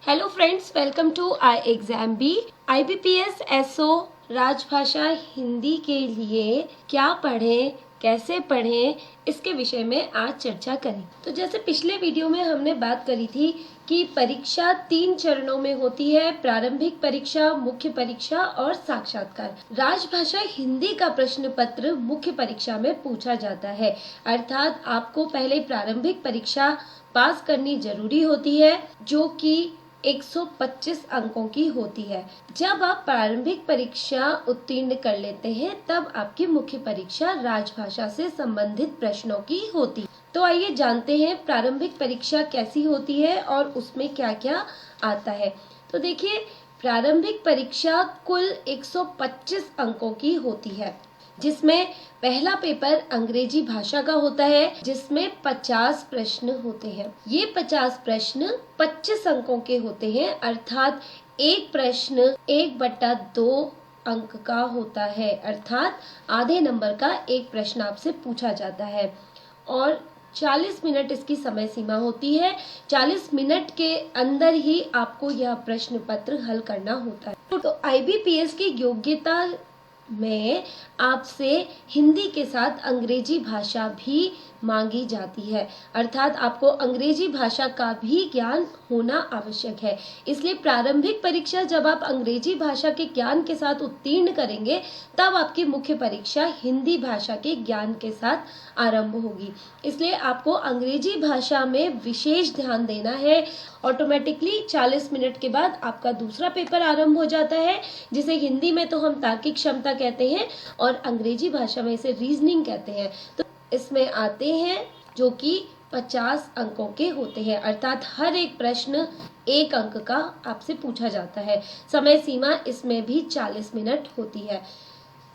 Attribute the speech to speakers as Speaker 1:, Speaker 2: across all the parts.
Speaker 1: Hello friends, welcome to I exam B. IBPS SO राजभाषा हिंदी के लिए क्या पढ़ें, कैसे पढ़ें, इसके विषय में आज चर्चा करें। तो जैसे पिछले वीडियो में हमने बात करी थी कि परीक्षा 3 चरणों में होती है, प्रारंभिक परीक्षा, मुख्य परीक्षा और साक्षात्कार। राजभाषा हिंदी का प्रश्न पत्र मुख्य परीक्षा में पूछा जाता है, अर्थात आपको पहले प्रारंभिक परीक्षा पास करनी जरूरी होती है, जो कि 125 अंकों की होती है। जब आप प्रारंभिक परीक्षा उत्तीर्ण कर लेते हैं, तब आपकी मुख्य परीक्षा राजभाषा से संबंधित प्रश्नों की होती है। तो आइए जानते हैं प्रारंभिक परीक्षा कैसी होती है और उसमें क्या क्या आता है। तो देखिए, प्रारंभिक परीक्षा कुल 125 अंकों की होती है, जिसमें पहला पेपर अंग्रेजी भाषा का होता है, जिसमें 50 प्रश्न होते हैं। ये 50 प्रश्न 25 अंकों के होते हैं, अर्थात एक प्रश्न 1/2 अंक का होता है, अर्थात आधे नंबर का एक प्रश्न आपसे पूछा जाता है और 40 मिनट इसकी समय सीमा होती है। 40 मिनट के अंदर ही आपको यह प्रश्न पत्र हल करना होता है। तो IBPS की योग्यता में आपसे हिंदी के साथ अंग्रेजी भाषा भी मांगी जाती है, अर्थात आपको अंग्रेजी भाषा का भी ज्ञान होना आवश्यक है। इसलिए प्रारंभिक परीक्षा जब आप अंग्रेजी भाषा के ज्ञान के साथ उत्तीर्ण करेंगे, तब आपकी मुख्य परीक्षा हिंदी भाषा के ज्ञान के साथ आरंभ होगी। इसलिए आपको अंग्रेजी भाषा में विशेष ध्यान देना है। ऑटोमेटिकली 40 मिनट के बाद आपका दूसरा पेपर आरंभ हो जाता है, जिसे हिंदी में तो हम तार्किक क्षमता कहते हैं और अंग्रेजी भाषा में इसे रीजनिंग कहते हैं। तो इसमें आते हैं जो कि 50 अंकों के होते हैं, अर्थात हर एक प्रश्न 1 अंक का आपसे पूछा जाता है। समय सीमा इसमें भी 40 मिनट होती है।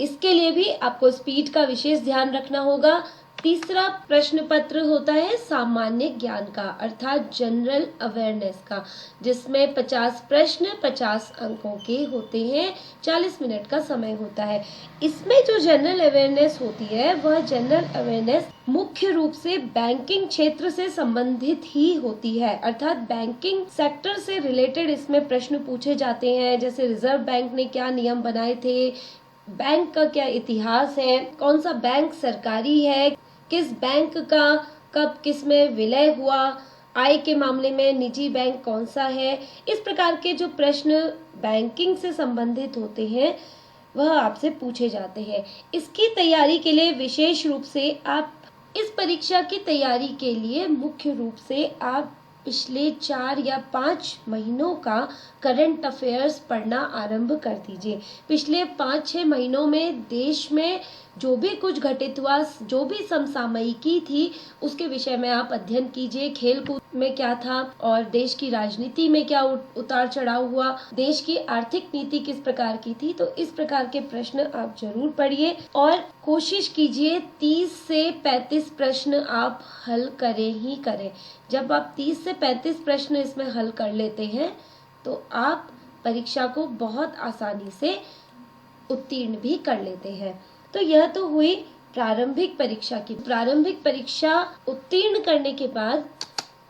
Speaker 1: इसके लिए भी आपको स्पीड का विशेष ध्यान रखना होगा। तीसरा प्रश्न पत्र होता है सामान्य ज्ञान का, अर्थात जनरल अवेयरनेस का, जिसमें 50 प्रश्न 50 अंकों के होते हैं। 40 मिनट का समय होता है। इसमें जो जनरल अवेयरनेस होती है, वह जनरल अवेयरनेस मुख्य रूप से बैंकिंग क्षेत्र से संबंधित ही होती है, अर्थात बैंकिंग सेक्टर से रिलेटेड इसमें प्रश्न पूछे जाते हैं। जैसे रिजर्व बैंक ने क्या नियम बनाए थे, बैंक का क्या इतिहास है, कौन सा बैंक सरकारी है, किस बैंक का कब किस में विलय हुआ, आय के मामले में निजी बैंक कौन सा है। इस प्रकार के जो प्रश्न बैंकिंग से संबंधित होते हैं, वह आपसे पूछे जाते हैं। इसकी तैयारी के लिए विशेष रूप से आप इस परीक्षा की तैयारी के लिए मुख्य रूप से आप पिछले 4 या 5 महीनों का करंट अफेयर्स पढ़ना आरंभ कर दीजिए। पिछले 5-6 महीनों में देश में जो भी कुछ घटित हुआ, जो भी समसामयिकी थी, उसके विषय में आप अध्ययन कीजिए। खेल कूद में क्या था और देश की राजनीति में क्या उतार चढ़ाव हुआ, देश की आर्थिक नीति किस प्रकार की थी। तो इस प्रकार के प्रश्न आप जरूर पढ़िए और कोशिश कीजिए 30 से 35 प्रश्न आप हल करें ही करें। जब आप 30 से 35 प्रश्न इसमें हल कर लेते हैं, तो आप परीक्षा को बहुत आसानी से उत्तीर्ण भी कर लेते हैं। तो यह तो हुई प्रारंभिक परीक्षा की। प्रारंभिक परीक्षा उत्तीर्ण करने के बाद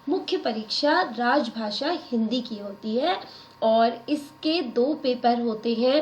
Speaker 1: मुख्य परीक्षा राजभाषा हिंदी की होती है और इसके 2 पेपर होते हैं।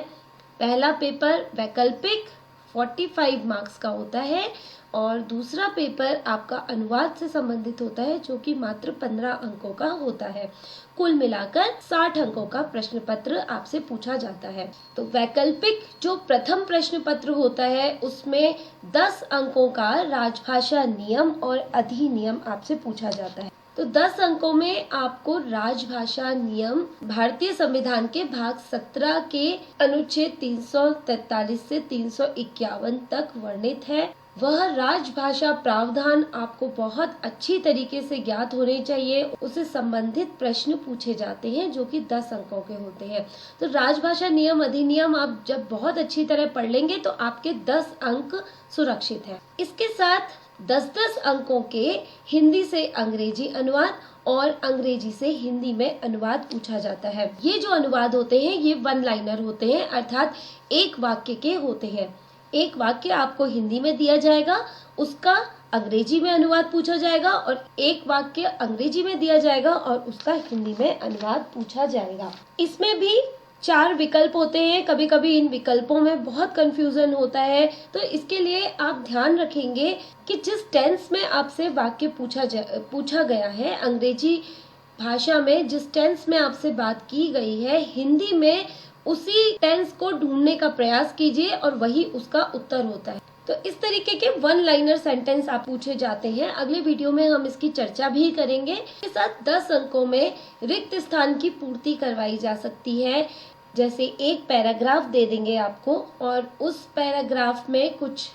Speaker 1: पहला पेपर वैकल्पिक 45 मार्क्स का होता है और दूसरा पेपर आपका अनुवाद से संबंधित होता है, जो कि मात्र 15 अंकों का होता है। कुल मिलाकर 60 अंकों का प्रश्न पत्र आपसे पूछा जाता है। तो वैकल्पिक जो प्रथम प्रश्न पत्र होता है, उसमें 10 अंकों का राजभाषा नियम और अधिनियम आपसे पूछा जाता है। तो 10 अंकों में आपको राजभाषा नियम भारतीय संविधान के भाग 17 के अनुच्छेद 343 से 351 तक वर्णित है। वह राजभाषा प्रावधान आपको बहुत अच्छी तरीके से ज्ञात होने चाहिए। उससे संबंधित प्रश्न पूछे जाते हैं, जो कि 10 अंकों के होते हैं। तो राजभाषा नियम अधिनियम आप जब बहुत अच्छी तरह पढ़ लेंगे, तो आपके 10 अंक सुरक्षित हैं। इसके साथ 10-10 अंकों के हिंदी से अंग्रेजी अनुवाद और अंग्रेजी से हिंदी में अनुवाद पूछा जाता है। ये जो अनुवाद होते हैं, ये 1 लाइनर होते हैं, अर्थात एक वाक्य के होते हैं। एक वाक्य आपको हिंदी में दिया जाएगा, उसका अंग्रेजी में अनुवाद पूछा जाएगा और एक वाक्य अंग्रेजी में दिया जाएगा और उसका हिंदी में अनुवाद पूछा जाएगा। इसमें भी 4 विकल्प होते हैं। कभी कभी इन विकल्पों में बहुत कंफ्यूजन होता है, तो इसके लिए आप ध्यान रखेंगे कि जिस टेंस में आपसे वाक्य पूछा गया है, अंग्रेजी भाषा में जिस टेंस में आपसे बात की गई है, हिंदी में उसी टेंस को ढूंढने का प्रयास कीजिए और वही उसका उत्तर होता है। तो इस तरीके के 1 लाइनर सेंटेंस आप पूछे जाते हैं। अगले वीडियो में हम इसकी चर्चा भी करेंगे। इसके साथ 10 अंकों में रिक्त स्थान की पूर्ति करवाई जा सकती है। जैसे एक पैराग्राफ दे देंगे आपको और उस पैराग्राफ में कुछ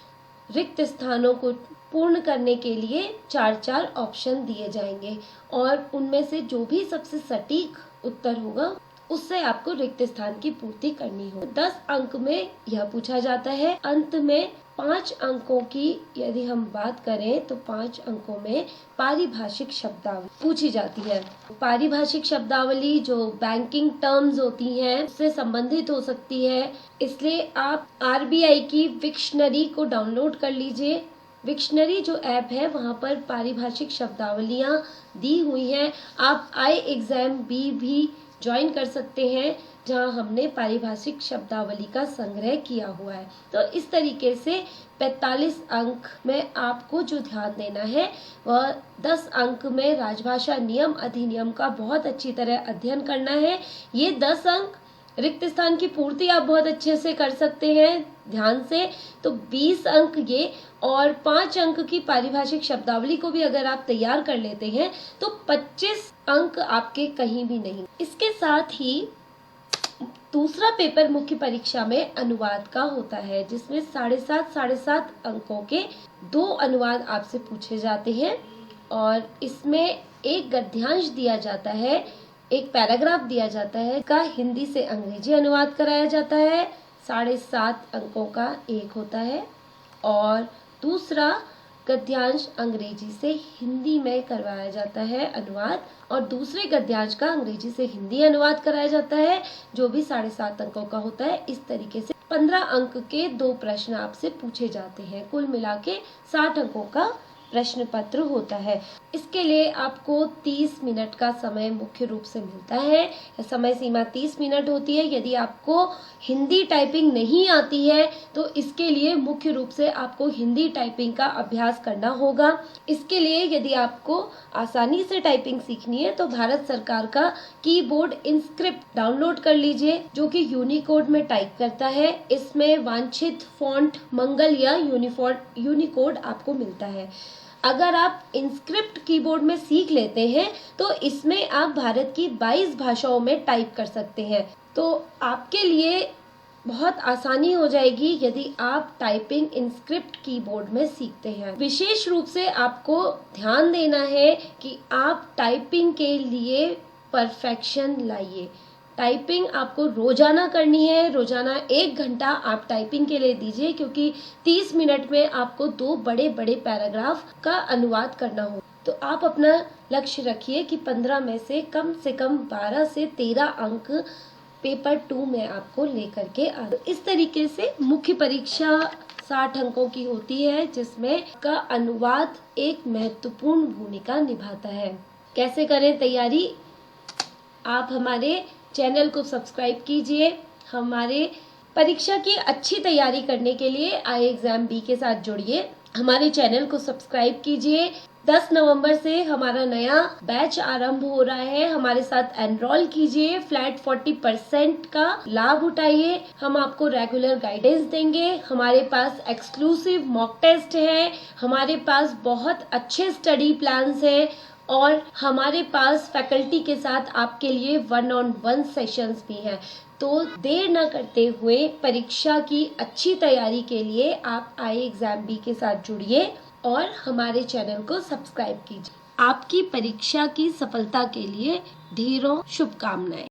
Speaker 1: रिक्त स्थानों को पूर्ण करने के लिए 4-4 ऑप्शन दिए जाएंगे और उनमें से जो भी सबसे सटीक उत्तर होगा उससे आपको रिक्त स्थान की पूर्ति करनी हो। 10 अंक में यह पूछा जाता है। अंत में 5 अंकों की यदि हम बात करें तो 5 अंकों में पारिभाषिक शब्दावली पूछी जाती है। पारिभाषिक शब्दावली जो बैंकिंग टर्म्स होती हैं उससे संबंधित हो सकती है, इसलिए आप RBI की विक्शनरी को डाउनलोड कर लीजिए। विक्शनरी जो ऐप है वहाँ पर पारिभाषिक शब्दावलियाँ दी हुई हैं। आप iExamB भी ज्वाइन कर सकते हैं जहाँ हमने पारिभाषिक शब्दावली का संग्रह किया हुआ है। तो इस तरीके से 45 अंक में आपको जो ध्यान देना है वह 10 अंक में राजभाषा नियम अधिनियम का बहुत अच्छी तरह अध्ययन करना है। ये 10 अंक रिक्त स्थान की पूर्ति आप बहुत अच्छे से कर सकते हैं ध्यान से, तो 20 अंक ये और 5 अंक की पारिभाषिक शब्दावली को भी अगर आप तैयार कर लेते हैं तो 25 अंक आपके कहीं भी नहीं। इसके साथ ही दूसरा पेपर मुख्य परीक्षा में अनुवाद का होता है, जिसमें 7.5 अंकों के 2 अनुवाद आपसे पूछे जाते हैं और इसमें एक गद्यांश दिया जाता है, एक पैराग्राफ दिया जाता है का हिंदी से अंग्रेजी अनुवाद कराया जाता है। 7.5 अंकों का एक होता है और दूसरा गद्यांश अंग्रेजी से हिंदी में करवाया जाता है अनुवाद और दूसरे गद्यांश का अंग्रेजी से हिंदी अनुवाद कराया जाता है जो भी 7.5 अंकों का होता है। इस तरीके से 15 अंक के 2 प्रश्न आपसे पूछे जाते हैं। कुल मिला के 60 अंकों का प्रश्न पत्र होता है। इसके लिए आपको 30 मिनट का समय मुख्य रूप से मिलता है। समय सीमा 30 मिनट होती है। यदि आपको हिंदी टाइपिंग नहीं आती है तो इसके लिए मुख्य रूप से आपको हिंदी टाइपिंग का अभ्यास करना होगा। इसके लिए यदि आपको आसानी से टाइपिंग सीखनी है तो भारत सरकार का कीबोर्ड इनस्क्रिप्ट डाउनलोड कर लीजिए जो कि यूनिकोड में टाइप करता है। इसमें वांछित फॉन्ट मंगल या यूनिकोड आपको मिलता है। अगर आप इनस्क्रिप्ट कीबोर्ड में सीख लेते हैं तो इसमें आप भारत की 22 भाषाओं में टाइप कर सकते हैं। तो आपके लिए बहुत आसानी हो जाएगी यदि आप टाइपिंग इनस्क्रिप्ट कीबोर्ड में सीखते हैं। विशेष रूप से आपको ध्यान देना है कि आप टाइपिंग के लिए परफेक्शन लाइए। टाइपिंग आपको रोजाना करनी है। रोजाना 1 घंटा आप टाइपिंग के लिए दीजिए क्योंकि 30 मिनट में आपको 2 बड़े बड़े पैराग्राफ का अनुवाद करना हो। तो आप अपना लक्ष्य रखिए कि 15 में से कम 12 से 13 अंक पेपर 2 में आपको लेकर के आ। इस तरीके से मुख्य परीक्षा 60 अंकों की होती है जिसमें का अनुवाद एक महत्वपूर्ण भूमिका निभाता है। कैसे करें तैयारी? आप हमारे चैनल को सब्सक्राइब कीजिए। हमारे परीक्षा की अच्छी तैयारी करने के लिए iExamB के साथ जुड़िए। हमारे चैनल को सब्सक्राइब कीजिए। 10 नवंबर से हमारा नया बैच आरंभ हो रहा है। हमारे साथ एनरोल कीजिए। फ्लैट 40% का लाभ उठाइए। हम आपको रेगुलर गाइडेंस देंगे। हमारे पास एक्सक्लूसिव मॉक टेस्ट है। हमारे पास बहुत अच्छे स्टडी प्लान्स हैं और हमारे पास फैकल्टी के साथ आपके लिए 1-on-1 सेशंस भी हैं। तो देर न करते हुए परीक्षा की अच्छी तैयारी के लिए आप iExamB के साथ जुड़िए और हमारे चैनल को सब्सक्राइब कीजिए। आपकी परीक्षा की सफलता के लिए ढेरों शुभकामनाएं।